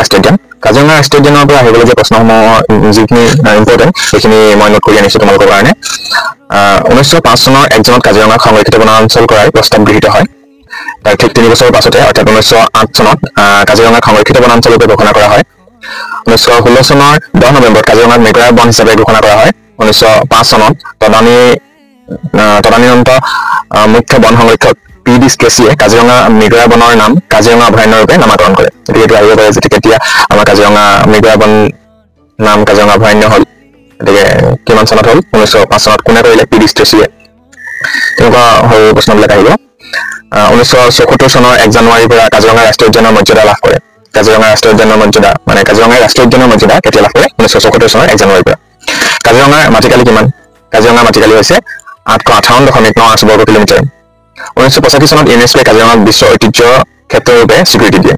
ৰাষ্ট্ৰীয় উদ্যান কাজিৰঙা ৰাষ্ট্ৰীয় উদ্যানৰ পৰা আহিবলৈ যে প্ৰশ্নসমূহ যিখিনি ইম্পৰ্টেণ্ট সেইখিনি মই নোট কৰি আনিছোঁ তোমালোকৰ কাৰণে 1905 চনৰ 1 জুনত কাজিৰঙাক সংৰক্ষিত বনাঞ্চল কৰাৰ প্ৰস্তাৱ গৃহীত হয় তাৰ ঠিক 3 বছৰৰ পাছতে অৰ্থাৎ 1908 চনত কাজিৰঙাক সংৰক্ষিত বনাঞ্চল ৰূপে ঘোষণা কৰা হয় 1916 চনৰ 10 নৱেম্বৰত কাজিৰঙাক মৃগয়া বন হিচাপে ঘোষণা কৰা হয় 1905 চনত তদানীন্ত মুখ্য বন সংৰক্ষক PD কেচিয়ে কাজিৰঙা মৃগয়া বনৰ নাম কাজিৰঙা অভয়াৰণ্য ৰূপে নামাকৰণ কৰে গতিকে এইটো আহিব পাৰে যে কেতিয়া আমাৰ কাজিৰঙা মৃগয়া বন নাম কাজিৰঙা অভয়াৰণ্য হ'ল গতিকে কিমান চনত হ'ল 1905 চনত কোনে কৰিলে PD কেচিয়ে তেনেকুৱা সৰু প্ৰশ্নবিলাক আহিব 1974 চনৰ 1 জানুৱাৰীৰ পৰা কাজিৰঙা ৰাষ্ট্ৰীয় উদ্যানৰ মৰ্যাদা লাভ কৰে কাজিৰঙা ৰাষ্ট্ৰীয় উদ্যানৰ মৰ্যাদা মানে কাজিৰঙা ৰাষ্ট্ৰীয় উদ্যানৰ মৰ্যাদা কেতিয়া লাভ কৰে 1974 চনৰ 1 জানুৱাৰীৰ পৰা কাজিৰঙাৰ মাটিকালি কিমান কাজিৰঙাৰ মাটিকালি হৈছে 858.98 বৰ্গ কিলোমিটাৰ 1985 চনত UNESCO কাজিৰঙাক বিশ্ব ঐতিহ্য ক্ষেত্ৰ ৰূপে স্বীকৃতি দিয়ে